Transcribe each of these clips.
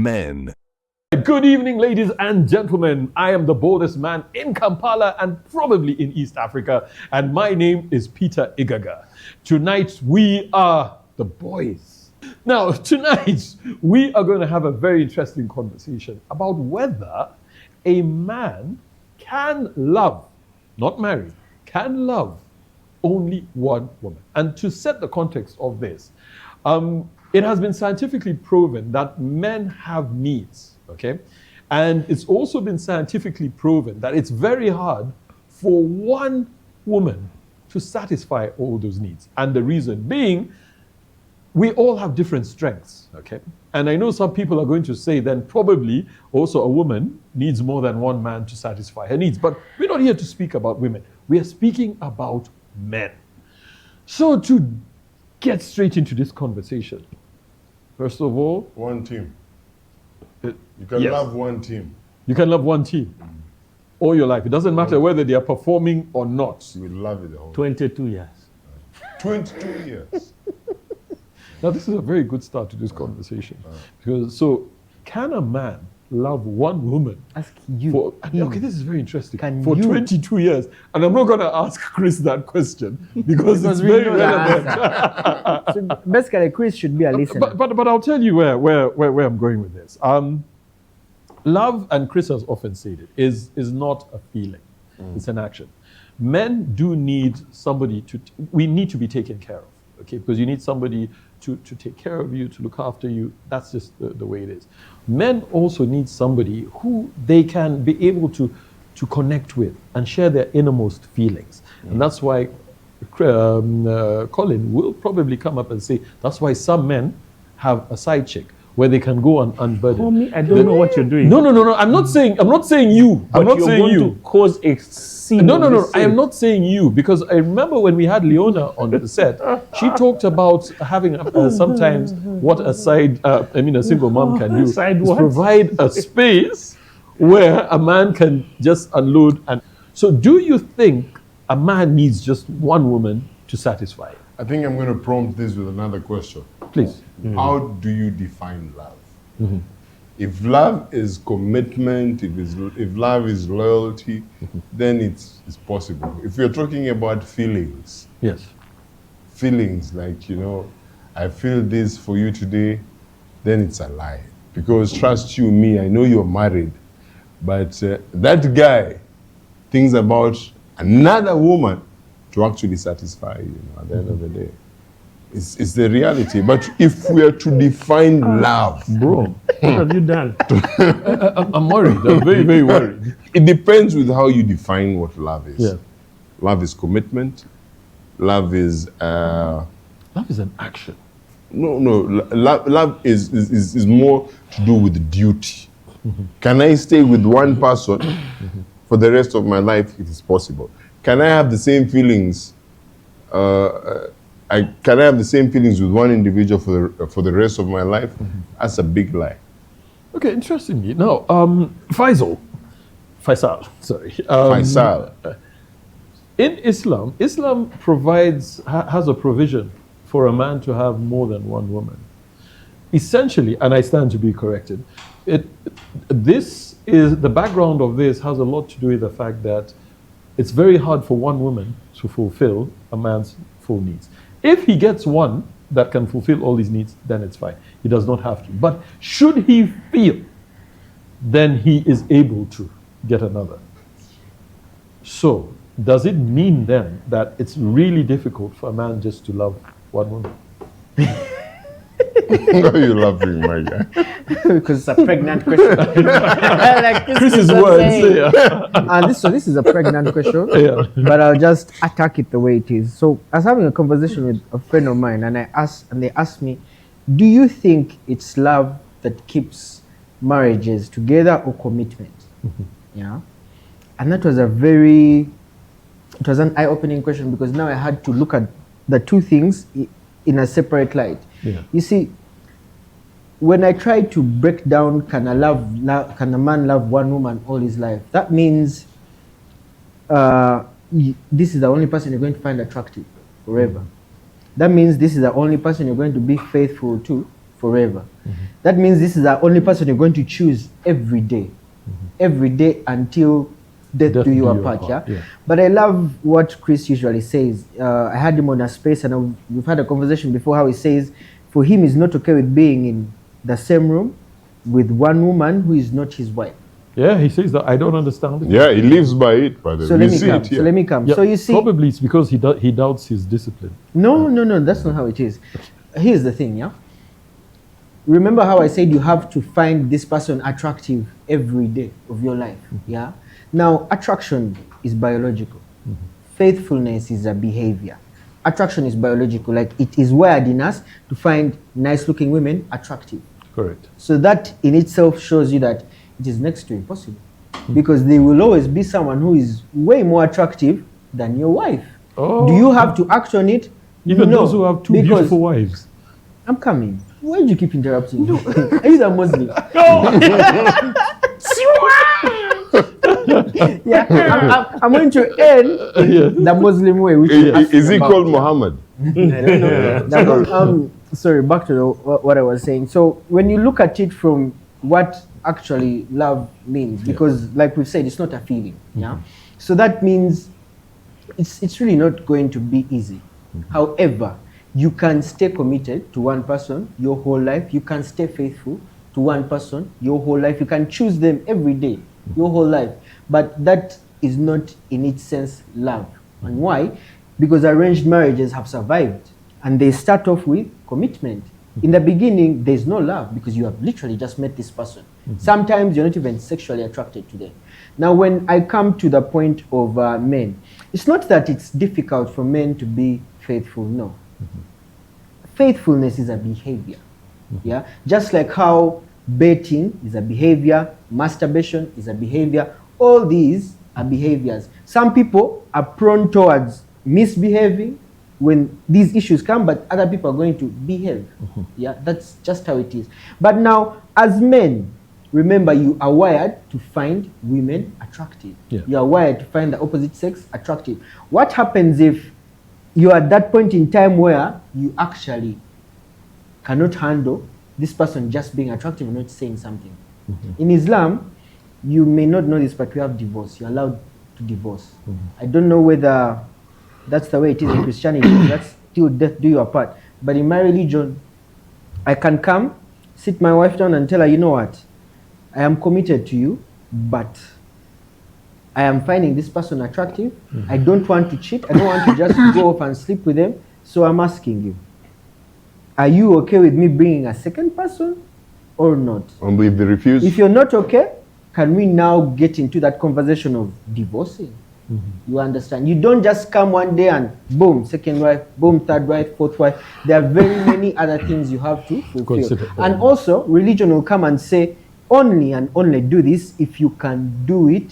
Men. Good evening, ladies and gentlemen. I am the boldest man in Kampala and probably in East Africa, and my name is Peter Igaga. Tonight, we are the boys. Now, tonight, we are going to have a very interesting conversation about whether a man can love, not marry, can love only one woman. And to set the context of this, it has been scientifically proven that men have needs, okay? And it's also been scientifically proven that it's very hard for one woman to satisfy all those needs. And the reason being, we all have different strengths, okay? And I know some people are going to say then probably also a woman needs more than one man to satisfy her needs. But we're not here to speak about women. We are speaking about men. So to get straight into this conversation, first of all, one team. You can love one team. You can love one team all your life. It doesn't matter whether they are performing or not. You will love it the whole 22 years. 22 years. Now, this is a very good start to this conversation. Because, so, can a man love one woman? Ask you. Okay, this is very interesting. Can for you? 22 years. And I'm not going to ask Chris that question because it's we very know the relevant. So basically, Chris should be a listener. But I'll tell you where I'm going with this. Love, and Chris has often said it, is not a feeling. It's an action. Men do need somebody we need to be taken care of, okay? Because you need somebody to take care of you, to look after you. That's just the way it is. Men also need somebody who they can be able to connect with and share their innermost feelings. And that's why Colin will probably come up and say, that's why some men have a side chick where they can go unburdened. Homie, I don't know what you're doing. No. I'm not saying you. But I'm not you're saying going you. to cause a scene. No. I am not saying you, because I remember when we had Leona on the set, she talked about having sometimes what a single mom can do Side is what? provide a space where a man can just unload. And so, do you think a man needs just one woman to satisfy him? I think I'm going to prompt this with another question. Please. How do you define love? If love is commitment, if love is loyalty, then it's possible. If you're talking about feelings, Yes. feelings like, I feel this for you today, then it's a lie. Because trust you, me, I know you're married, but that guy thinks about another woman to actually satisfy you, at the end of the day. It's the reality. But if we are to define love, Bro, what have you done? I'm worried. I'm very, very worried. it depends with how you define what love is. Yeah. Love is commitment. Love is Love is an action. Love is more to do with duty. Can I stay with one person for the rest of my life? It is possible. Can I have the same feelings? Can I have the same feelings with one individual for the rest of my life? That's a big lie. Okay, interestingly. Now, Faisal, sorry. Faisal. In Islam has a provision for a man to have more than one woman. Essentially, and I stand to be corrected, the background of this has a lot to do with the fact that it's very hard for one woman to fulfill a man's full needs. If he gets one that can fulfill all his needs, then it's fine. He does not have to. But should he feel, then he is able to get another. So, does it mean then that it's really difficult for a man just to love one woman? Why are you laughing, my guy? Because it's a pregnant question. Like Chris's words. And this is a pregnant question, but I'll just attack it the way it is. So I was having a conversation with a friend of mine, and they asked me, do you think it's love that keeps marriages together or commitment? Yeah. And that was an eye-opening question, because now I had to look at the two things in a separate light. Yeah. You see, when I try to break down, can a man love one woman all his life? That means this is the only person you're going to find attractive forever. That means this is the only person you're going to be faithful to forever. That means this is the only person you're going to choose every day. Every day until death do you apart, yeah? But I love what Chris usually says. I had him on a space and we've had a conversation before how he says, for him it's not okay with being in the same room with one woman who is not his wife. Yeah, he says that. I don't understand it. Yeah, he lives by it, but So let me come. Yeah, So you see, probably it's because he doubts his discipline. no, that's not how it is. Here's the thing, yeah? Remember how I said you have to find this person attractive every day of your life, yeah? Now, attraction is biological. Faithfulness is a behavior. Attraction is biological, like it is wired in us to find nice-looking women attractive. Correct. So that in itself shows you that it is next to impossible. Because there will always be someone who is way more attractive than your wife. Oh. Do you have to act on it? Even No, those who have two because- beautiful wives. I'm coming. Why do you keep interrupting me? Are you the Muslim? Yeah, I'm going to end in the Muslim way. Which Is he called Muhammad? Sorry, back to what I was saying. So when you look at it from what actually love means, because like we've said, it's not a feeling. Yeah. So that means it's really not going to be easy. However, you can stay committed to one person your whole life. You can stay faithful to one person your whole life. You can choose them every day your whole life. But that is not in its sense love. And why? Because arranged marriages have survived and they start off with commitment. In the beginning, there's no love because you have literally just met this person. Sometimes you're not even sexually attracted to them. Now, when I come to the point of men, it's not that it's difficult for men to be faithful, no. Faithfulness is a behavior. Yeah, just like how betting is a behavior, masturbation is a behavior. All these are behaviors. Some people are prone towards misbehaving when these issues come, but other people are going to behave. Yeah, that's just how it is. But now, as men, remember you are wired to find women attractive. You are wired to find the opposite sex attractive. What happens if you are at that point in time where you actually cannot handle this person just being attractive and not saying something? In Islam, you may not know this, but we have divorce. You're allowed to divorce. I don't know whether that's the way it is in Christianity. That's till death do you apart. But in my religion, I can come, sit my wife down and tell her, you know what? I am committed to you, but I am finding this person attractive. I don't want to cheat. I don't want to just go off and sleep with them. So I'm asking you, are you okay with me bringing a second person or not? And if they refuse? If you're not okay, can we now get into that conversation of divorcing? You understand? You don't just come one day and boom, second wife, boom, third wife, fourth wife. There are very many other things you have to fulfill. And also, religion will come and say, only and only do this if you can do it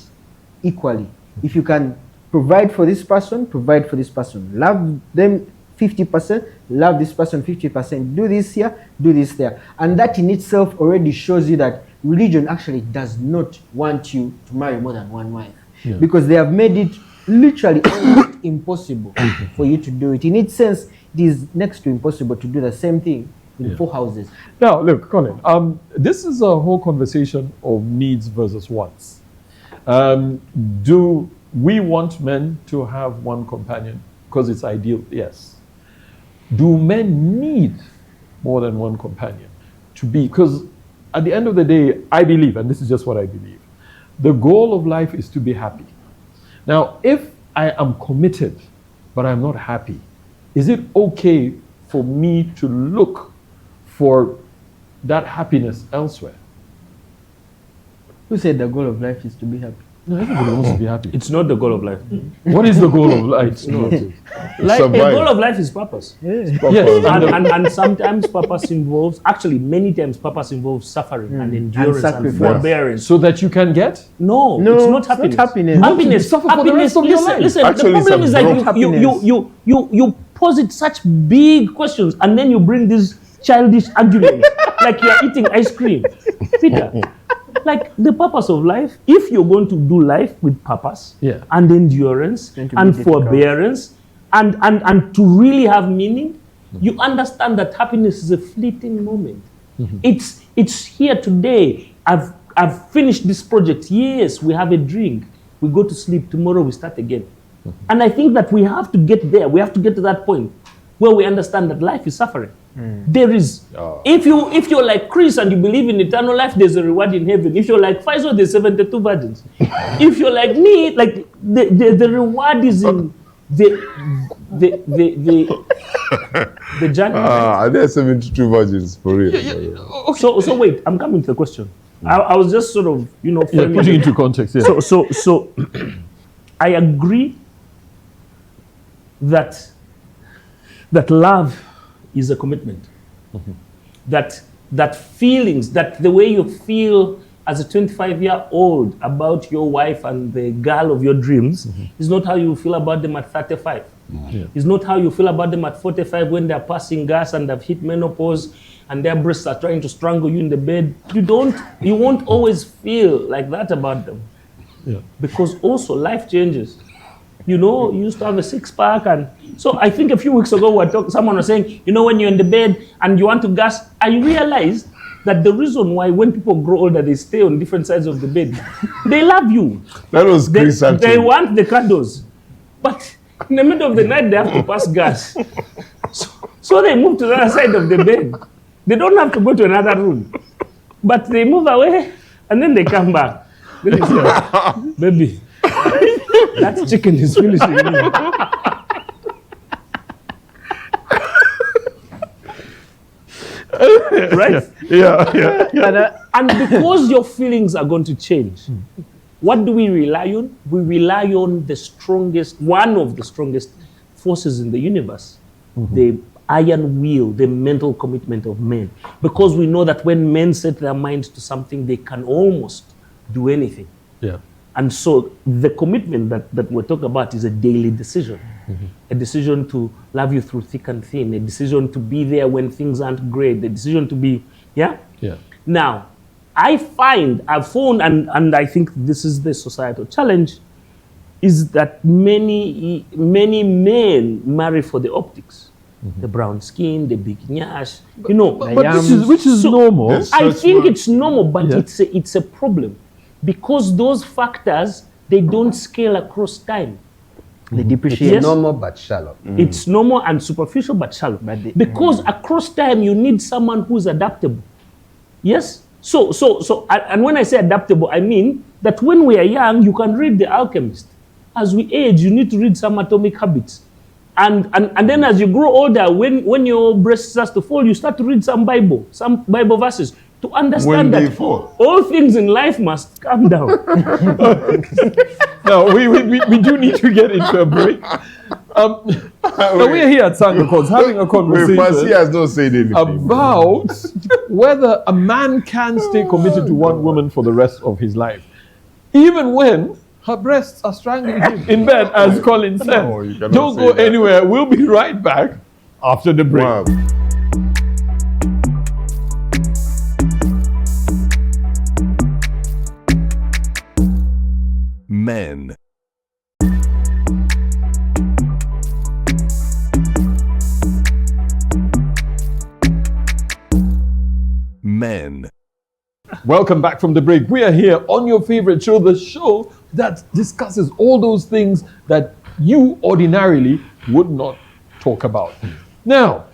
equally. If you can provide for this person, provide for this person. Love them 50%, love this person 50%. Do this here, do this there. And that in itself already shows you that religion actually does not want you to marry more than one wife. Because they have made it literally almost impossible for you to do it. In its sense, it is next to impossible to do the same thing in 4 houses. Now, look, Colin, this is a whole conversation of needs versus wants. Do we want men to have one companion because it's ideal? Yes. Do men need more than one companion to be? Because at the end of the day, I believe, and this is just what I believe, the goal of life is to be happy. Now, if I am committed, but I'm not happy, is it okay for me to look for that happiness elsewhere? Who said the goal of life is to be happy? No, everybody wants to be happy. It's not the goal of life. What is the goal of life? It's not. Like, the goal of life is purpose. Yes. And sometimes purpose involves, actually many times purpose involves suffering and endurance and forbearance. So that you can get? No, it's not happiness. Not happiness. Happiness, suffer for the rest of your life. Listen, Actually, the problem is that you posit such big questions and then you bring these childish arguments like you're eating ice cream. Peter, like the purpose of life, if you're going to do life with purpose and endurance and forbearance and to really have meaning, you understand that happiness is a fleeting moment. It's here today. I've finished this project. Yes, we have a drink. We go to sleep. Tomorrow we start again. And I think that we have to get there. We have to get to that point where we understand that life is suffering. There is. If you're like Chris and you believe in eternal life, there's a reward in heaven. If you're like Faisal, there's 72 virgins. If you're like me, like the reward is in the journey. Are there 72 virgins for real? Okay. So wait, I'm coming to the question. I was just sort of, putting into context. Yeah. So I agree that love is a commitment. That feelings, that the way you feel as a 25-year-old about your wife and the girl of your dreams is not how you feel about them at 35. It's not how you feel about them at 45 when they're passing gas and they've hit menopause and their breasts are trying to strangle you in the bed. You won't always feel like that about them. Yeah. Because also life changes. You used to have a six-pack, and so I think a few weeks ago someone was saying, when you're in the bed and you want to gas, I realized that the reason why when people grow older, they stay on different sides of the bed, they love you. That was Chris actually. They want the candles. But in the middle of the night, they have to pass gas. So they move to the other side of the bed. They don't have to go to another room. But they move away, and then they come back. Then they say, baby, that chicken is finishing me. Right? Yeah. And because your feelings are going to change, what do we rely on? We rely on one of the strongest forces in the universe, the iron will, the mental commitment of men. Because we know that when men set their minds to something, they can almost do anything. Yeah. And so the commitment that we're talking about is a daily decision. A decision to love you through thick and thin, a decision to be there when things aren't great, a decision to be, yeah? Now, I've found, and I think this is the societal challenge, is that many men marry for the optics. The brown skin, the big nyash, but which is normal. I think it's normal, but it's a problem. Because those factors, they don't scale across time. They depreciate. Yes. Normal but shallow. It's normal and superficial but shallow. Because across time, you need someone who's adaptable. Yes? So, and when I say adaptable, I mean that when we are young, you can read The Alchemist. As we age, you need to read some Atomic Habits. And then as you grow older, when your breast starts to fall, you start to read some Bible verses to understand that all things in life must calm down. Now, we do need to get into a break. Now we're here at Sangako's having a conversation He has not said anything about whether a man can stay committed to one woman for the rest of his life, even when her breasts are strangling him in bed, as Colin said. No, you cannot Don't say go that. anywhere. We'll be right back after the break. Wow. Men. Men. Welcome back from the break. We are here on your favorite show, the show that discusses all those things that you ordinarily would not talk about. Now,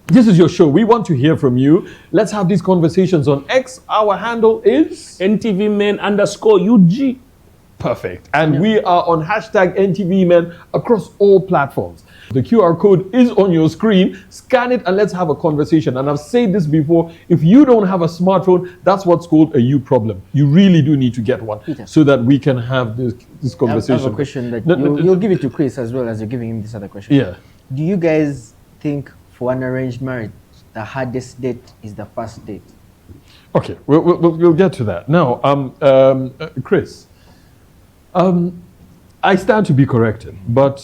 this is your show. We want to hear from you. Let's have these conversations on X. Our handle is NTV MEN _UG. Perfect. And we are on hashtag NTV MEN across all platforms. The QR code is on your screen. Scan it and let's have a conversation. And I've said this before, if you don't have a smartphone, that's what's called a you problem. You really do need to get one so that we can have this conversation. I have a question that you'll give it to Chris as well as you're giving him this other question. Yeah. Do you guys think for an arranged marriage, the hardest date is the first date? Okay, we'll get to that. Now, Chris, I stand to be corrected, but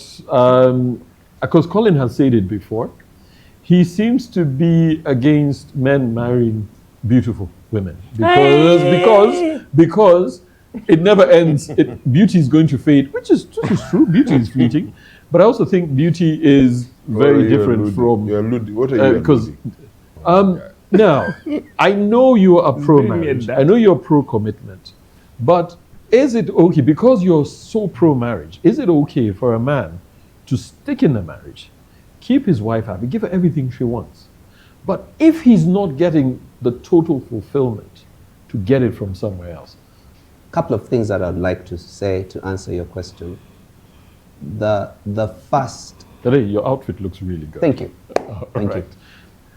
because Colin has said it before, he seems to be against men marrying beautiful women because it never ends. Beauty is going to fade, which is true. Beauty is fleeting, but I also think beauty is very different from. What are you? Because Now, I know you are pro-marriage. that. I know you're pro-commitment. But is it okay, because you're so pro-marriage, is it okay for a man to stick in the marriage, keep his wife happy, give her everything she wants? But if he's not getting the total fulfillment, to get it from somewhere else? Couple of things that I'd like to say to answer your question. The first. Today, your outfit looks really good. Thank you. Thank you.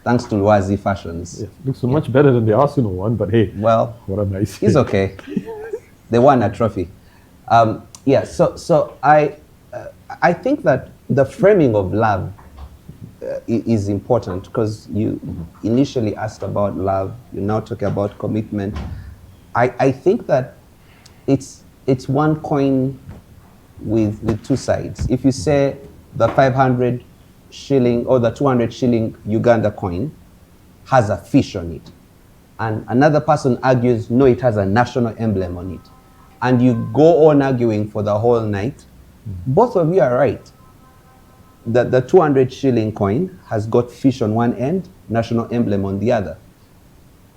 Thanks to Wazi Fashions. Yeah, looks so much better than the Arsenal one, but hey, well, what am I saying? he's okay. They won a trophy. So I think that the framing of love is important, because you initially asked about love, you're now talking about commitment. I think that it's one coin with two sides. If you say the 500 shilling or the 200 shilling Uganda coin has a fish on it, and another person argues, no, it has a national emblem on it, and you go on arguing for the whole night, both of you are right. The 200 shilling coin has got fish on one end, national emblem on the other.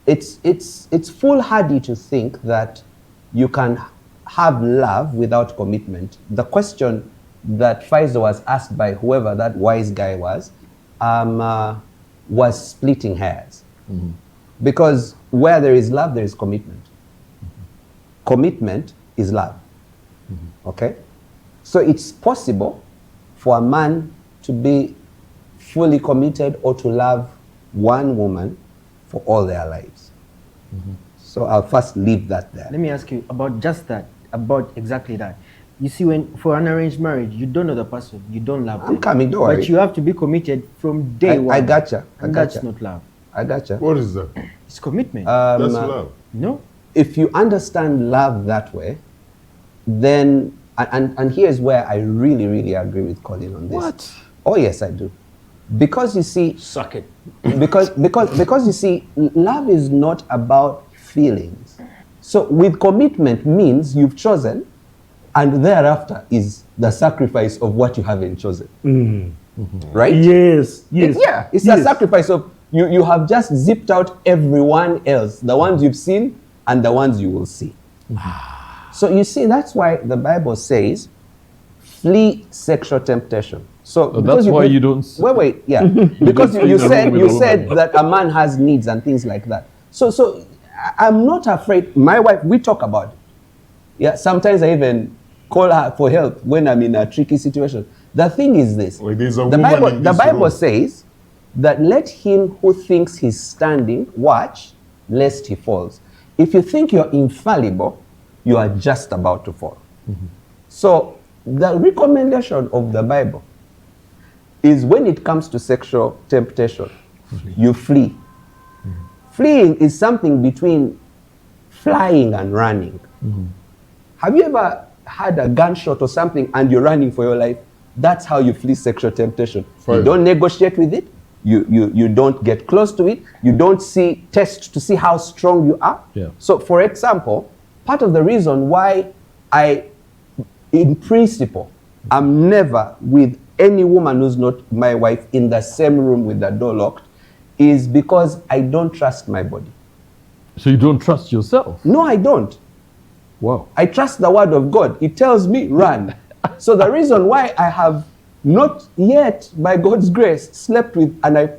It's foolhardy to think that you can have love without commitment. The question that Pfizer was asked by whoever that wise guy was splitting hairs. Because where there is love, there is commitment. Commitment is love. Okay? So it's possible for a man to be fully committed or to love one woman for all their lives. So I'll first leave that there. Let me ask you about just that, about exactly that. You see, when for an arranged marriage, you don't know the person, you don't love them. I'm coming, don't worry. But you have to be committed from day one. I gotcha. And that's not love. I gotcha. What is that? It's commitment. That's love. No. If you understand love that way, then, and here's where I really, really agree with Colin on this. What? Oh yes, I do. Because you see, Suck it. because you see, love is not about feelings. So with commitment means you've chosen, and thereafter is the sacrifice of what you haven't chosen. Right? Yes. It's a sacrifice of you have just zipped out everyone else, the ones you've seen and the ones you will see. So you see, that's why the Bible says, flee sexual temptation. So that's why you don't. Wait, yeah. Because you said that a man has needs and things like that. So I'm not afraid. My wife, we talk about it. Yeah, sometimes I even call her for help when I'm in a tricky situation. The thing is this: the Bible says that let him who thinks he's standing watch, lest he falls. If you think you're infallible, you are just about to fall. So the recommendation of the Bible is, when it comes to sexual temptation, you flee. Fleeing is something between flying and running. Have you ever had a gunshot or something and you're running for your life? That's how you flee sexual temptation. Fine. You don't negotiate with it. You don't get close to it. You don't test to see how strong you are. Yeah. So for example, part of the reason why in principle, I'm never with any woman who's not my wife in the same room with the door locked, is because I don't trust my body. So you don't trust yourself? No, I don't. Wow. I trust the word of God. It tells me run. So the reason why I have not yet, by God's grace, slept with, and I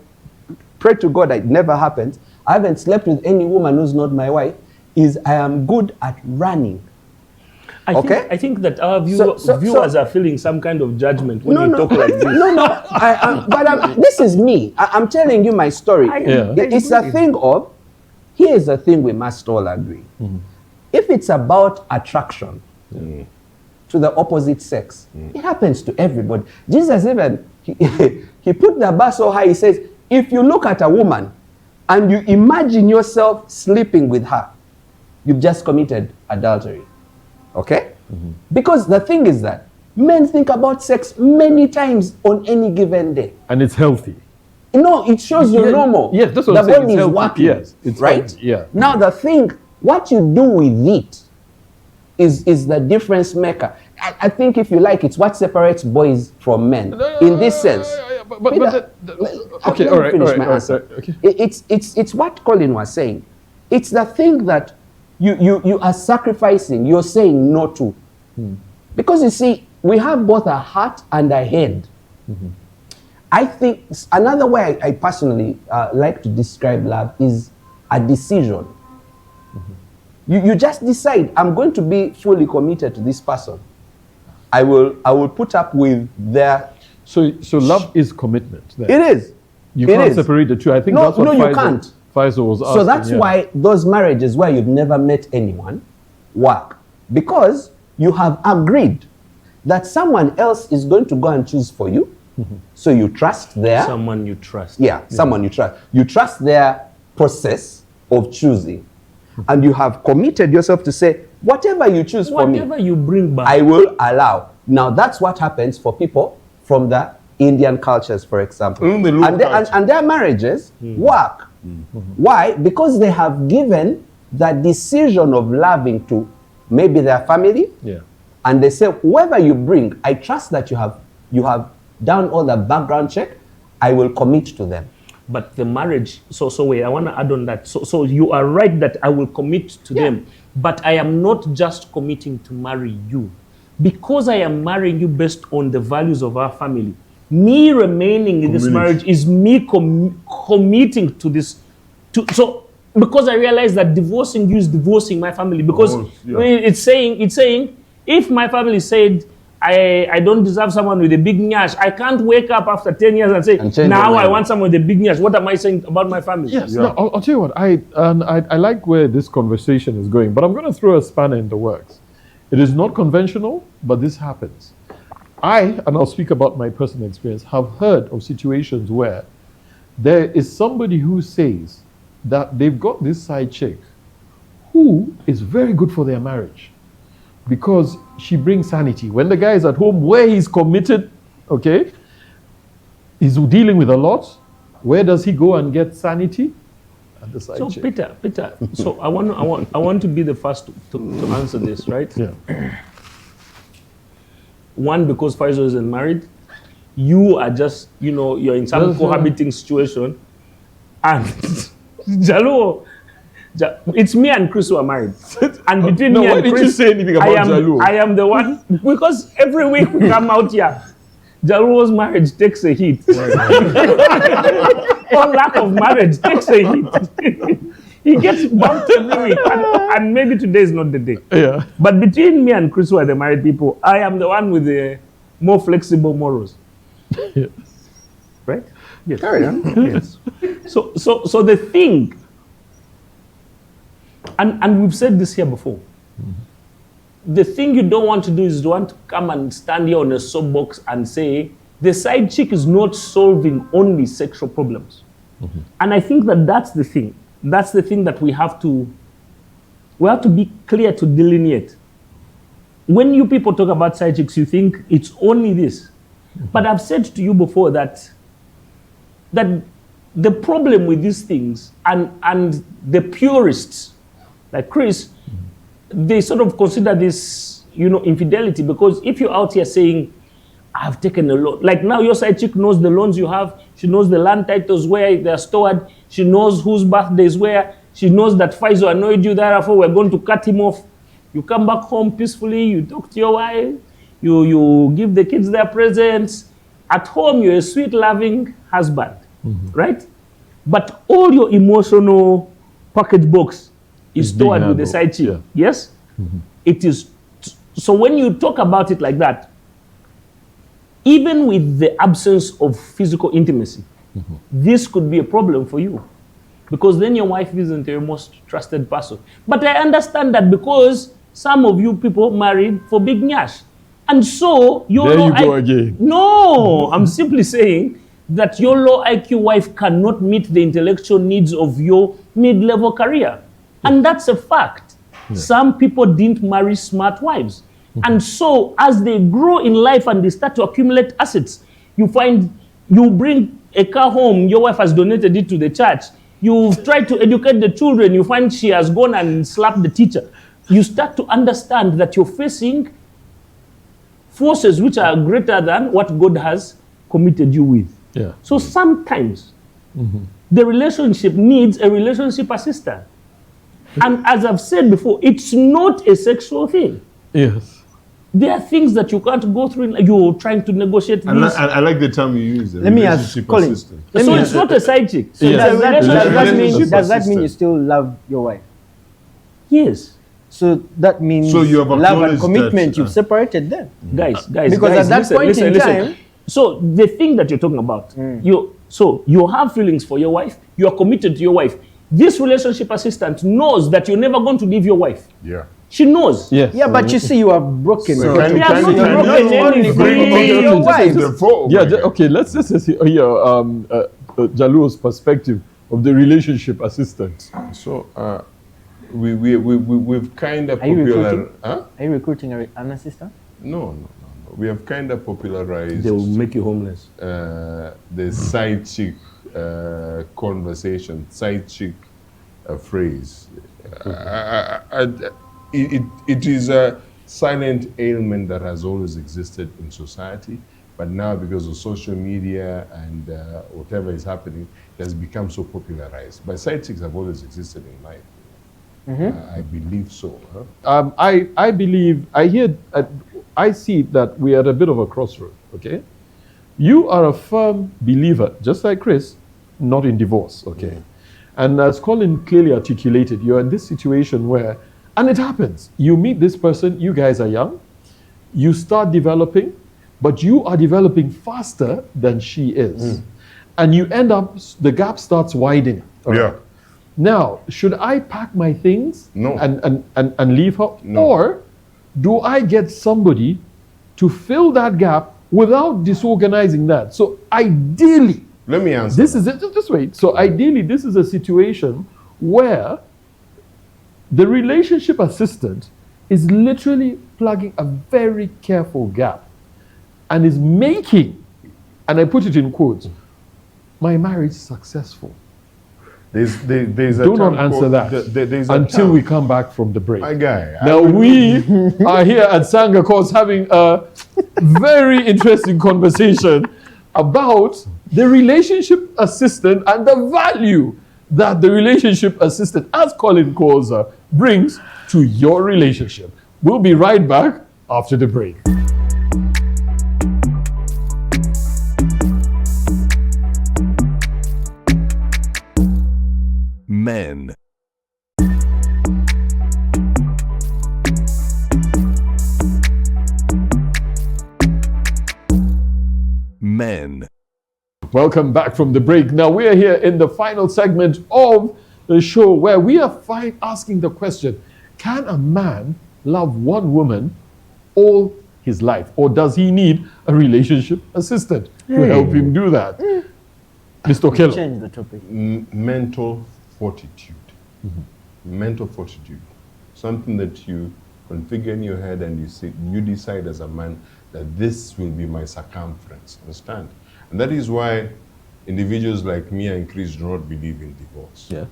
pray to God it never happens, I haven't slept with any woman who's not my wife, is I am good at running. I think that our viewers are feeling some kind of judgment when you talk like this. But this is me. I'm telling you my story. It's a thing of, here's the thing we must all agree. If it's about attraction to the opposite sex, it happens to everybody. Jesus even, he put the bar so high, he says, if you look at a woman and you imagine yourself sleeping with her, you've just committed adultery. Okay? Because the thing is that men think about sex many times on any given day. And it's healthy. No, it shows you're normal. Yes, that's what I'm saying. The body is working. Yes, it's right? healthy. Yeah. Now the thing, what you do with it is the difference maker. I think, if you like, it's what separates boys from men in this sense. Peter, okay, let all me right, finish all my right, answer. okay. It's what Colin was saying. It's the thing that you are sacrificing, you're saying no to. Because you see, we have both a heart and a head. I think another way I personally like to describe love is a decision. You just decide, I'm going to be fully committed to this person. I will put up with their... So love is commitment. Then. It is. You It can't is. separate the two. I think No, that's what no, you Faisal, can't. Faisal was asking. So that's why those marriages where you've never met anyone work. Because you have agreed that someone else is going to go and choose for you. So you trust their... Someone you trust. someone you trust. You trust their process of choosing. And you have committed yourself to say, whatever you choose for me, Whatever you bring back. I will allow. Now, that's what happens for people from the Indian cultures, for example. The low And, culture. and their marriages work. Why? Because they have given the decision of loving to maybe their family. Yeah. And they say, whoever you bring, I trust that you have done all the background check. I will commit to them. But the marriage, so wait, I want to add on that. So you are right that I will commit to them, but I am not just committing to marry you. Because I am marrying you based on the values of our family, me remaining in this marriage is me committing to this. So because I realize that divorcing you is divorcing my family. Because it's saying, if my family said, I don't deserve someone with a big nyash, I can't wake up after 10 years and say, now I want someone with a big nyash. What am I saying about my family? Yes, no, I'll tell you what, I like where this conversation is going, but I'm going to throw a spanner in the works. It is not conventional, but this happens. And I'll speak about my personal experience, have heard of situations where there is somebody who says that they've got this side chick who is very good for their marriage because she brings sanity. When the guy is at home where he's committed, okay, he's dealing with a lot, where does he go and get sanity? At the side So chick. Peter, so I want to be the first to answer this, right? Yeah. One, because Faisal isn't married, you are just, you're in some cohabiting situation, and Jalo, it's me and Chris who are married. And between me why and did Chris, you say anything about Jalo? I am the one, because every week we come out here, Jalo's marriage takes a hit. Or lack of marriage takes a hit. He gets bumped every week, and maybe today is not the day. Yeah. But between me and Chris, who are the married people, I am the one with the more flexible morals. Yes. Right? Yes. Carry on. Yes. So the thing, and we've said this here before, the thing you don't want to do is you want to come and stand here on a soapbox and say, the side chick is not solving only sexual problems. And I think that that's the thing. That's the thing that we have to be clear to delineate. When you people talk about side chicks, you think it's only this. But I've said to you before that the problem with these things and the purists, like Chris, they sort of consider this, infidelity, because if you're out here saying, I've taken a loan, like now your side chick knows the loans you have, she knows the land titles where they're stored, she knows whose birthday is where, she knows that Faisal annoyed you, therefore we're going to cut him off. You come back home peacefully, you talk to your wife, you give the kids their presents. At home, you're a sweet, loving husband, right? But all your emotional package box is stored with the side chick. Yeah. Yes? It is. So when you talk about it like that, even with the absence of physical intimacy, this could be a problem for you. Because then your wife isn't your most trusted person. But I understand that because some of you people married for big nyash. And so your There low you go again. No, I'm simply saying that your low IQ wife cannot meet the intellectual needs of your mid-level career. And that's a fact. Some people didn't marry smart wives. And so as they grow in life and they start to accumulate assets, you find you bring a car home, your wife has donated it to the church. You've tried to educate the children, you find she has gone and slapped the teacher. You start to understand that you're facing forces which are greater than what God has committed you with. Yeah. So sometimes the relationship needs a relationship assistant. And as I've said before, it's not a sexual thing. Yes. There are things that you can't go through. Like you're trying to negotiate this. I like the term you use. Let me ask relationship Colin. assistant. So it's not a side chick. So Yes. it's a relationship Does that assistant. mean you still love your wife? Yes. So that means So you have love and acknowledged commitment that, you've separated then. Guys, Because guys, at that point in time- so the thing that you're talking about, you have feelings for your wife, you are committed to your wife. This relationship assistant knows that you're never going to leave your wife. Yeah. She knows. Yes. Yeah, but you see, you have broken. So protocol. can- Yeah, can- not can- broken can- anything. can- Your can- wife. the phone, Yeah, my guy. okay, let's just hear Jalu's perspective of the relationship assistant. So we've kind of Are you popular. recruiting? Huh? Are you recruiting an assistant? No. We have kind of popularized They will make you homeless. the side chick conversation, side chick phrase. It is a silent ailment that has always existed in society, but now because of social media and whatever is happening, it has become so popularized. But side chicks have always existed in life. I believe so. Huh? I believe, I see that we are at a bit of a crossroad, okay? You are a firm believer, just like Chris, not in divorce, okay? And as Colin clearly articulated, you're in this situation where, and it happens, you meet this person, you guys are young, you start developing, but you are developing faster than she is. And you end up, the gap starts widening. all Yeah. right? Now, should I pack my things No. and leave her? No. Or do I get somebody to fill that gap without disorganizing that? So ideally, Let me answer. this is it. Just wait. So ideally, this is a situation where the relationship assistant is literally plugging a very careful gap and is making, and I put it in quotes, my marriage successful. There's a Do not term answer called- that there's a until term. we come back from the break. My guy. Now we are here at Sanga Course having a very interesting conversation about the relationship assistant and the value that the relationship assistant, as Colin calls her, brings to your relationship. We'll be right back after the break. Men. Men. Welcome back from the break. Now we're here in the final segment of the show where we are asking the question, can a man love one woman all his life? Or does he need a relationship assistant to help him do that? Mr. Okello. Change the topic. Mental fortitude. Mental fortitude. Something that you configure in your head and you decide as a man that this will be my circumference. Understand? And that is why individuals like me and Chris do not believe in divorce. Yeah.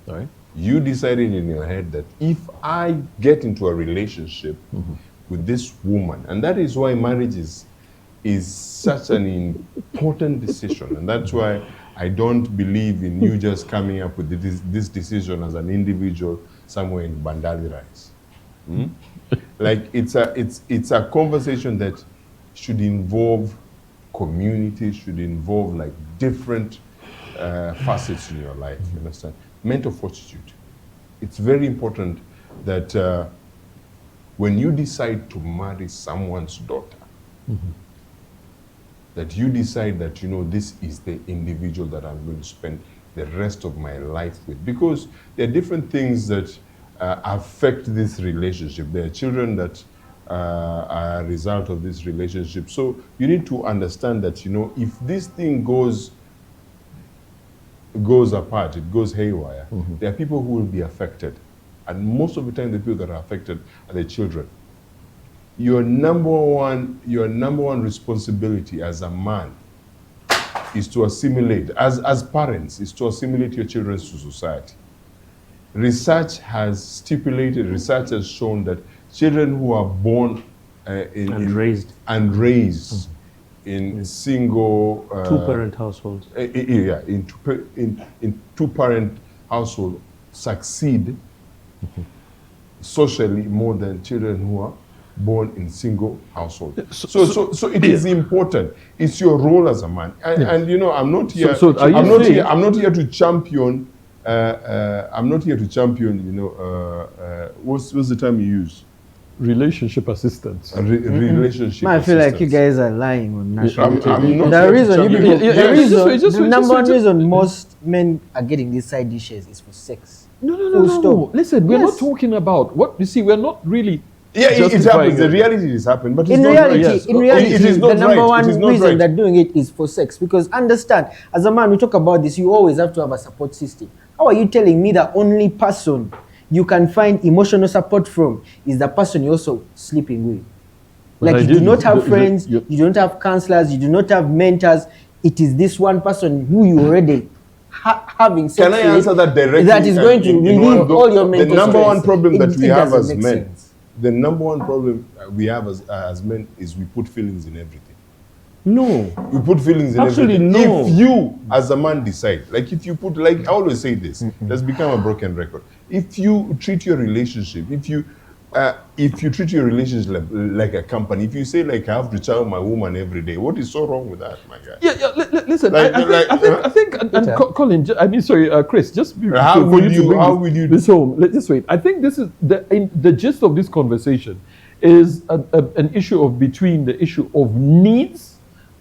All right. You decided in your head that if I get into a relationship with this woman, and that is why marriage is such an important decision, and that's why I don't believe in you just coming up with this decision as an individual somewhere in Bandali Rise. Like it's a conversation that should involve community, should involve like different facets in your life. You understand? Mental fortitude. It's very important that when you decide to marry someone's daughter, that you decide that, you know, this is the individual that I'm going to spend the rest of my life with. Because there are different things that affect this relationship. There are children that are a result of this relationship. So you need to understand that, you know, if this thing goes apart, it goes haywire, there are people who will be affected. And most of the time, the people that are affected are the children. Your number one responsibility as a man is to assimilate, as parents, is to assimilate your children to society. Research has shown that children who are born And raised. and raised in single Two-parent households. yeah, in two-parent household succeed socially more than children who are born in single household. So it is important. It's your role as a man, and you know, I'm not here. I'm not here to champion. I'm not here to champion. You know, what's the term you use? Relationship assistance. Relationship. I feel like you assistance. guys are lying on national TV. I'm not The here to reason you champion- people, the number one just- reason most men are getting these side dishes is for sex. No. Full stop. Listen, we're Yes. not talking about what you see. We're not really. Yeah, it justifying happens. The reality is happening, but it's In not reality, right. Yes. in reality, It is not the number right. one It is not reason right. they're doing it is for sex. Because understand, as a man, we talk about this, you always have to have a support system. How are you telling me the only person you can find emotional support from is the person you're also sleeping with? But Like I you do did- not have the- friends, you- you don't have counselors, you do not have mentors. It is this one person who you already having sex Can I with answer that directly? that is going to in relieve one go? all your mental The number stress. one problem that we It have doesn't as make men, sense. the number one problem we have as men is we put feelings in everything. No. We put feelings in Actually, everything. no. If you, as a man, decide, like if you put, like I always say this, that's become a broken record. If you treat your relationship, if you treat your relationship like a company, if you say like I have to chow my woman every day, what is so wrong with that, my guy? Listen. Like- I think, and Colin. I mean, sorry, Chris. Just How for will to you- bring how this- will you- this home? Just wait. I think this is the gist of this conversation is an issue of between the issue of needs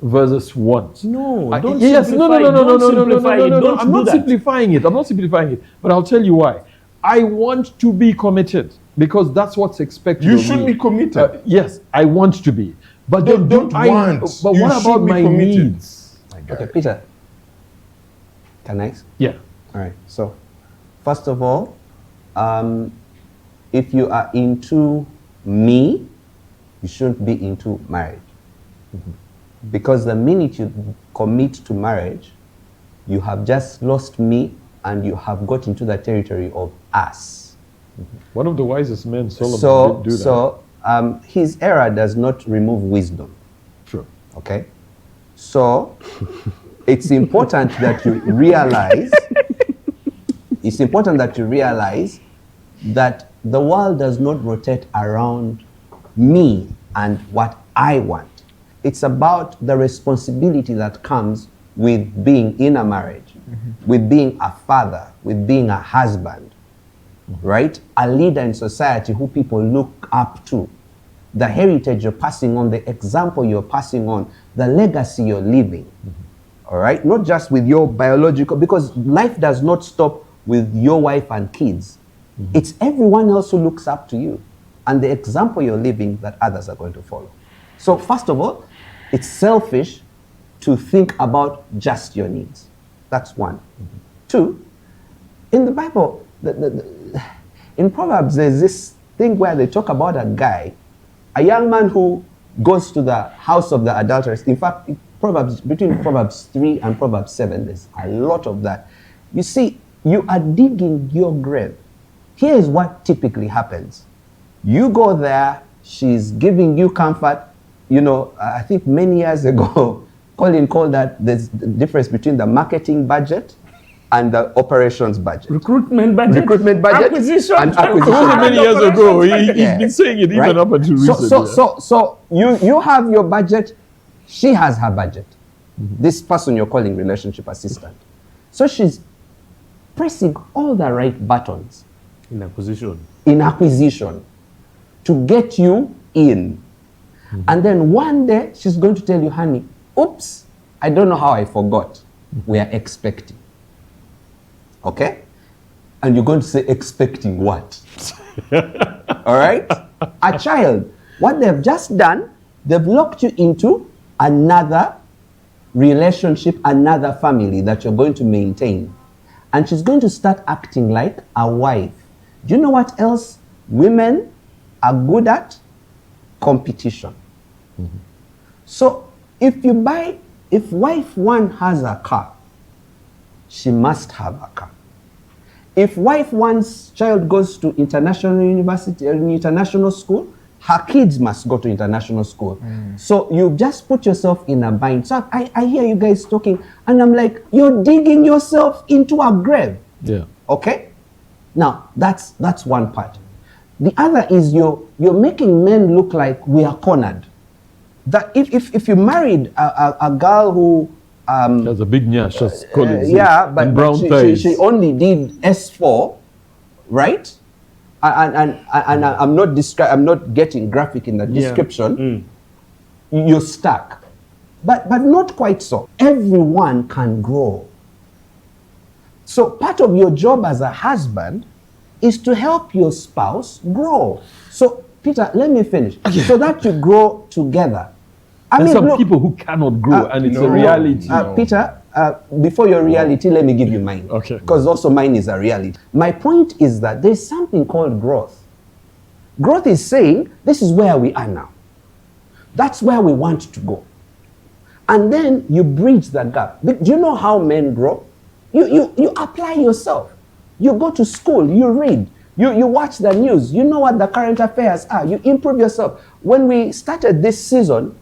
versus wants. No, don't Yes, no. simplify it. Don't simplify it. Don't I'm do not that. simplifying it. I'm not simplifying it. But I'll tell you why. I want to be committed because that's what's expected. You of should me. be committed. Yes, I want to be. But Don't do I, want. But You what should about be my committed. needs? My guy. Okay, Peter. Can I? Yeah. All right. So, first of all, if you are into me, you shouldn't be into marriage. Because the minute you commit to marriage, you have just lost me and you have got into the territory of us. One of the wisest men, Solomon, did do that. His error does not remove wisdom. Sure. Okay? So, it's important that you realize, that the world does not rotate around me and what I want. It's about the responsibility that comes with being in a marriage, with being a father, with being a husband, right? A leader in society who people look up to. The heritage you're passing on, the example you're passing on, the legacy you're leaving. All right? Not just with your biological, because life does not stop with your wife and kids. It's everyone else who looks up to you and the example you're living that others are going to follow. So first of all, it's selfish to think about just your needs. That's one. Two, in the Bible, in Proverbs, there's this thing where they talk about a guy, a young man who goes to the house of the adulteress. In fact, between Proverbs 3 and Proverbs 7, there's a lot of that. You see, you are digging your grave. Here is what typically happens. You go there, she's giving you comfort. You know, I think many years ago, Colin called that there's the difference between the marketing budget and the operations budget. Recruitment budget. Acquisition. And It wasn't acquisition. many years ago. He's Yeah. been saying it even Right? up until recently. So you have your budget, she has her budget. This person you're calling relationship assistant. So she's pressing all the right buttons In acquisition. in acquisition to get you in. And then one day she's going to tell you, honey, oops, I don't know how I forgot. We are expecting. Okay? And you're going to say, expecting what? All right? A child. What they've just done, they've locked you into another relationship, another family that you're going to maintain. And she's going to start acting like a wife. Do you know what else women are good at? Competition. So if wife one has a car, she must have a car. If wife one's child goes to international university or international school, her kids must go to international school. So you just put yourself in a bind. So I hear you guys talking, and I'm like, you're digging yourself into a grave. Yeah. Okay? Now, that's one part. The other is you're making men look like we are cornered. That if you married a girl who That's a big nyash, just call it. yeah, but brown she only did S4, right? And I'm not getting graphic in the description. You're stuck, but not quite so. Everyone can grow. So part of your job as a husband is to help your spouse grow. So Peter, let me finish. So that you grow together. I And mean, some look, people who cannot grow, and it's a no. reality. Peter, before your reality, let me give you mine. Okay. Because also mine is a reality. My point is that there's something called growth. Growth is saying, this is where we are now. That's where we want to go. And then you bridge that gap. Do you know how men grow? You apply yourself. You go to school, you read, you watch the news, you know what the current affairs are, you improve yourself. When we started this season,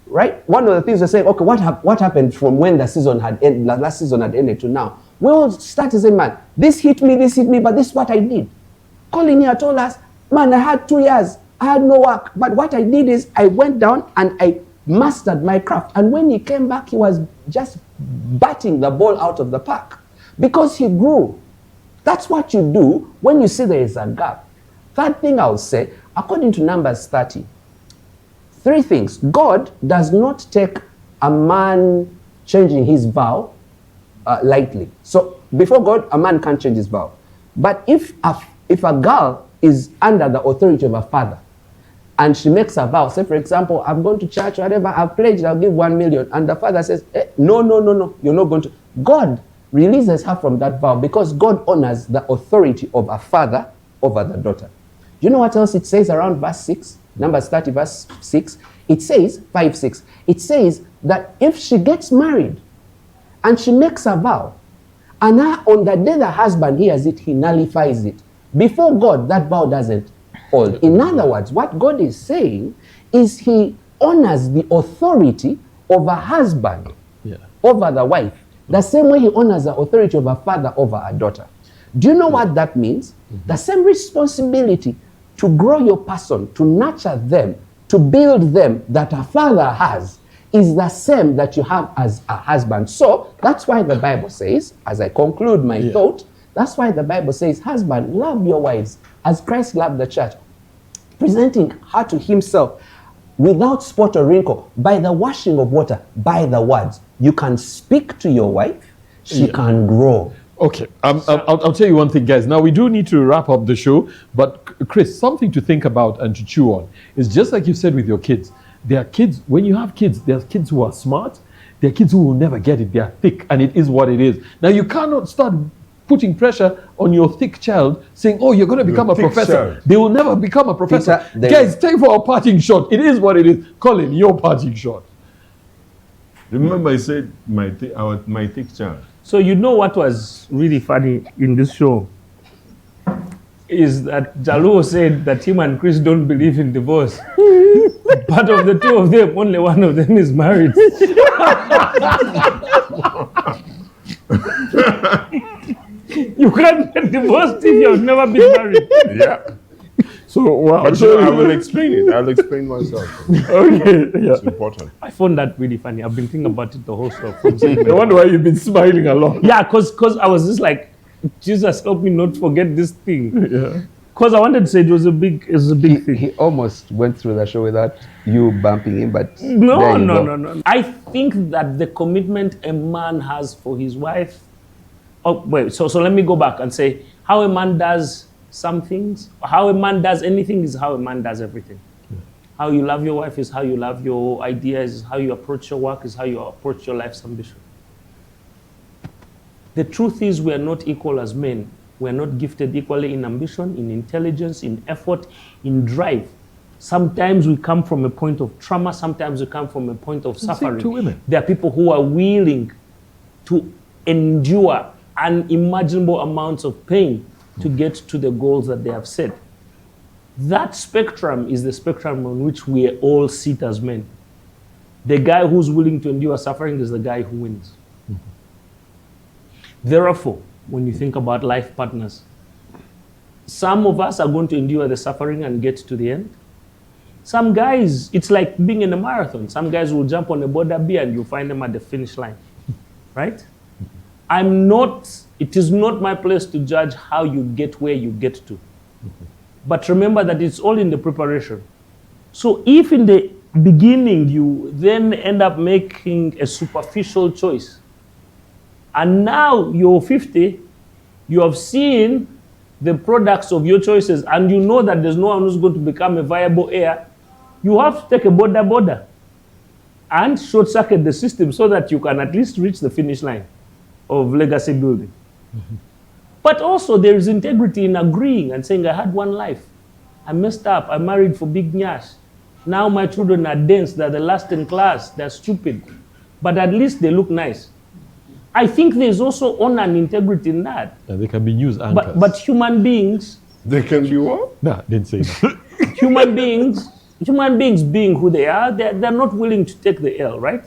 right, one of the things we're saying, okay, what happened from when the season had ended, last season had ended to now? We all start to say, man, this hit me, but this is what I did. Colin here told us, man, I had 2 years, I had no work, but what I did is I went down and I mastered my craft. And when he came back, he was just batting the ball out of the park because he grew. That's what you do when you see there is a gap. Third thing I'll say, according to Numbers 30, 3 things. God does not take a man changing his vow lightly. So before God, a man can't change his vow. But if a girl is under the authority of a father and she makes a vow, say for example, I'm going to church or whatever, I've pledged, I'll give 1 million. And the father says, no, you're not going to. God releases her from that vow because God honors the authority of a father over the daughter. You know what else it says around verse 6? Numbers 30 verse 6. It says, 5:6. It says that if she gets married and she makes a vow, and on the day the husband hears it, he nullifies it. Before God, that vow doesn't hold. In other words, what God is saying is he honors the authority of a husband over the wife. The same way he honors the authority of a father over a daughter. Do you know what that means? The same responsibility to grow your person, to nurture them, to build them that a father has is the same that you have as a husband. So that's why the Bible says, as I conclude my thought, that's why the Bible says, husband, love your wives as Christ loved the church, presenting her to himself without spot or wrinkle, by the washing of water, by the words. You can speak to your wife, she can grow. Okay, I'll tell you one thing, guys. Now, we do need to wrap up the show, but Chris, something to think about and to chew on is just like you said with your kids. There are kids, when you have kids, there are kids who are smart, there are kids who will never get it, they are thick, and it is what it is. Now, you cannot start putting pressure on your thick child, saying, oh, you're going to become a professor. Child. They will never become a professor. Peter, guys, take for a parting shot. It is what it is. Colin, your parting shot. Remember, I said my thick child. So you know what was really funny in this show is that Jaluo said that him and Chris don't believe in divorce. But of the two of them, only one of them is married. You can't get divorced if you've never been married. Yeah. So, wow. But so I will explain it. I'll explain myself. Okay, It's important. I found that really funny. I've been thinking about it the whole show. No wonder why you've been smiling a lot. Yeah, because I was just like, Jesus, help me not forget this thing. Yeah. Because I wanted to say it was a big thing. He almost went through the show without you bumping him, but No. I think that the commitment a man has for his wife. Oh, wait. So let me go back and say how a man does some things, how a man does anything is how a man does everything. Yeah. How you love your wife is how you love your ideas, is how you approach your work, is how you approach your life's ambition. The truth is we are not equal as men. We are not gifted equally in ambition, in intelligence, in effort, in drive. Sometimes we come from a point of trauma, sometimes we come from a point of suffering. To women. There are people who are willing to endure unimaginable amounts of pain to get to the goals that they have set. That spectrum is the spectrum on which we all sit as men. The guy who's willing to endure suffering is the guy who wins. Therefore, when you think about life partners, some of us are going to endure the suffering and get to the end. Some guys, it's like being in a marathon. Some guys will jump on a border beer and you'll find them at the finish line, right? It is not my place to judge how you get where you get to. But remember that it's all in the preparation. So if in the beginning you then end up making a superficial choice, and now you're 50, you have seen the products of your choices, and you know that there's no one who's going to become a viable heir, you have to take a border and short circuit the system so that you can at least reach the finish line of legacy building. But also there is integrity in agreeing and saying, I had one life, I messed up, I married for big nyash. Now my children are dense, they're the last in class, they're stupid, but at least they look nice. I think there's also honor and integrity in that. And they can be news anchors. But human beings... They can be what? Nah, didn't say that. human beings being who they are, they're not willing to take the L, right?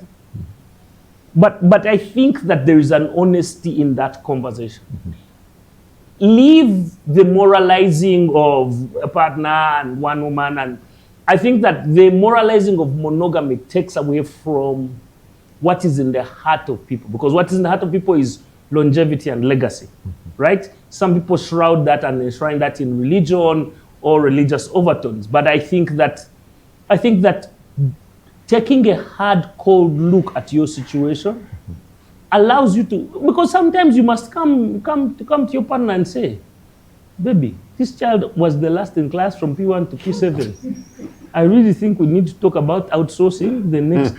But I think that there is an honesty in that conversation. Leave the moralizing of a partner and one woman, and I think that the moralizing of monogamy takes away from what is in the heart of people, because what is in the heart of people is longevity and legacy, right? Some people shroud that and enshrine that in religion or religious overtones, but I think that taking a hard, cold look at your situation allows you to, because sometimes you must come to your partner and say, baby, this child was the last in class from P1 to P7. I really think we need to talk about outsourcing the next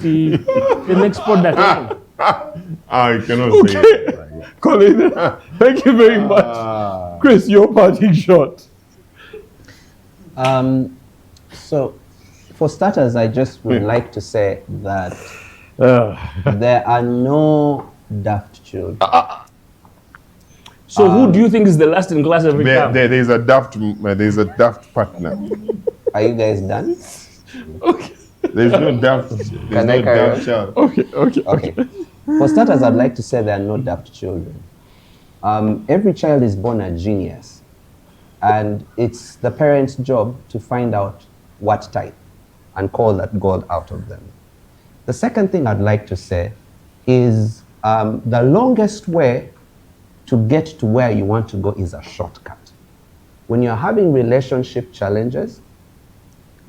product line. I cannot say it. Colin, thank you very much. Chris, your parting shot. So, for starters, I just would like to say that there are no daft children. So who do you think is the last in class every time? There's a daft partner. Are you guys done? Okay. There's no daft. Can I carry on? child. Okay. For starters, I'd like to say there are no daft children. Every child is born a genius, and it's the parent's job to find out what type and call that gold out of them. The second thing I'd like to say is the longest way to get to where you want to go is a shortcut. When you're having relationship challenges,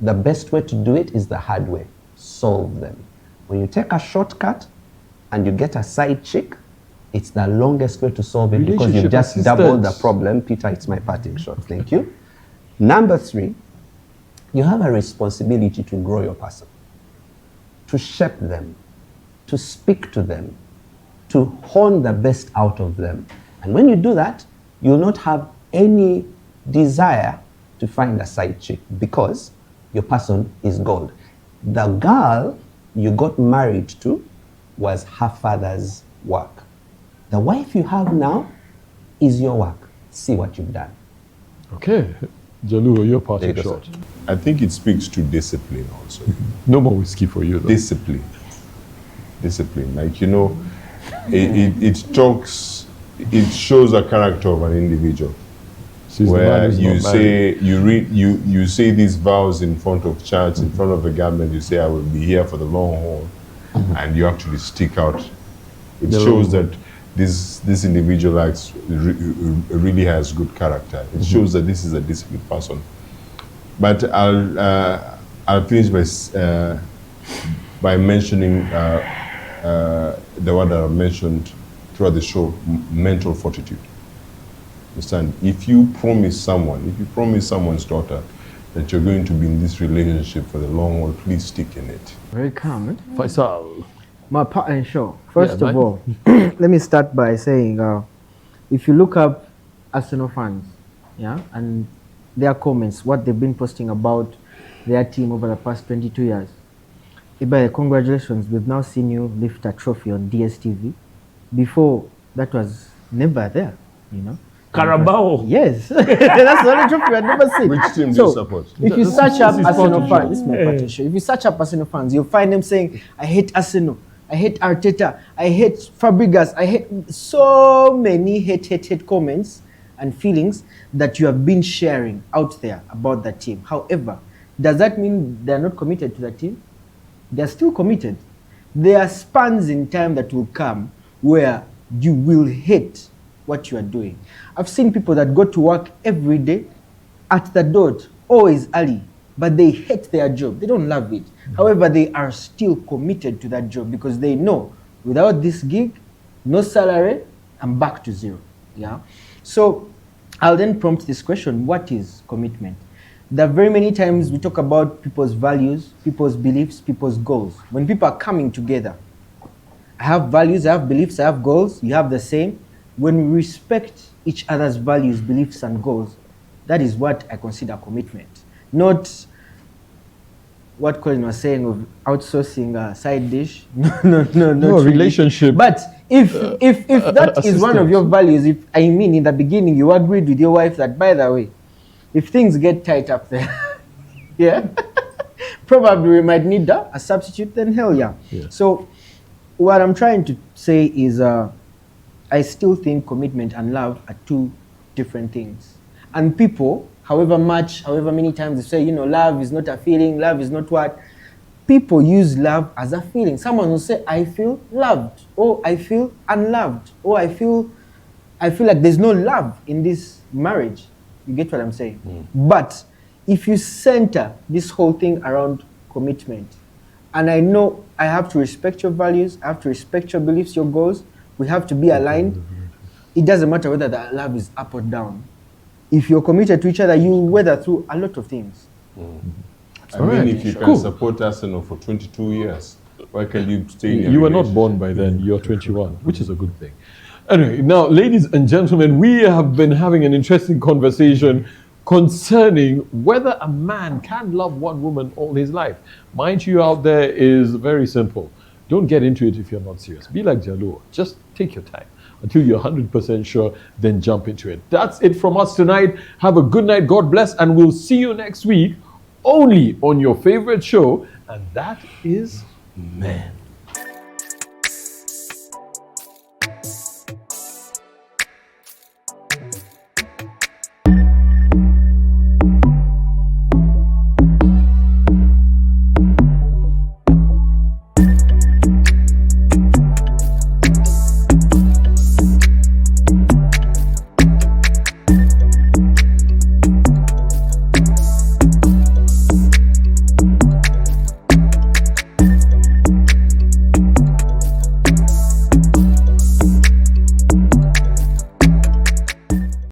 the best way to do it is the hard way. Solve them. When you take a shortcut and you get a side chick, it's the longest way to solve it because you've just doubled the problem. Peter, it's my parting shot. Thank you. Number 3, you have a responsibility to grow your person, to shape them, to speak to them, to hone the best out of them. And when you do that, you'll not have any desire to find a side chick because your person is gold. The girl you got married to was her father's work. The wife you have now is your work. See what you've done. Okay. Jalu, your parting shot. I think it speaks to discipline also. No more whiskey for you, though. Discipline. Like, you know, it shows a character of an individual. Where you say, you say these vows in front of church, in front of the government, you say, I will be here for the long haul, and you actually stick out. It shows that this individual really has good character. It shows that this is a disciplined person. But I'll finish by mentioning the one that I mentioned throughout the show, mental fortitude. Understand? If you promise someone's daughter that you're going to be in this relationship for the long haul, please stick in it. Very calm, eh? Faisal. My parting shot. First of all, let me start by saying, if you look up Arsenal fans, yeah, and their comments, what they've been posting about their team over the past 22 years, Ibaye, congratulations, we've now seen you lift a trophy on DSTV. Before, that was never there, you know. Carabao. Yes. That's the only trophy I've never seen. Which team do you support? If you This search up is Arsenal Portugal. fans, this is my party show. If you search up Arsenal fans, you'll find them saying, I hate Arsenal, I hate Arteta, I hate Fabregas, I hate so many hate comments and feelings that you have been sharing out there about that team. However, does that mean they're not committed to that team? They're still committed. There are spans in time that will come where you will hate what you are doing. I've seen people that go to work every day at the dot, always early, but they hate their job. They don't love it. However, they are still committed to that job because they know without this gig, no salary, I'm back to zero. Yeah. So I'll then prompt this question: what is commitment? There are very many times we talk about people's values, people's beliefs, people's goals. When people are coming together, I have values, I have beliefs, I have goals, you have the same. When we respect each other's values, beliefs, and goals, that is what I consider commitment. Not what Colin was saying of outsourcing a side dish. No, really. Relationship. But if that is one of your values, if I mean in the beginning you agreed with your wife that, by the way, if things get tight up there, yeah, probably we might need a substitute, then hell yeah. So what I'm trying to say is I still think commitment and love are two different things. And people, however many times they say, love is not a feeling, love is not what. People use love as a feeling. Someone will say, I feel loved, or I feel unloved, or I feel like there's no love in this marriage. You get what I'm saying? But if you center this whole thing around commitment, and I know I have to respect your values, I have to respect your beliefs, your goals, we have to be aligned. It doesn't matter whether that love is up or down. If you're committed to each other, you weather through a lot of things. I mean, if you can support Arsenal for 22 years, why can't you stay in your You were not relationship? born by then. You're 21, which is a good thing. Anyway, now, ladies and gentlemen, we have been having an interesting conversation concerning whether a man can love one woman all his life. Mind you out there is very simple. Don't get into it if you're not serious. Be like Jalu. Just take your time until you're 100% sure, then jump into it. That's it from us tonight. Have a good night. God bless. And we'll see you next week only on your favorite show. And that is Men.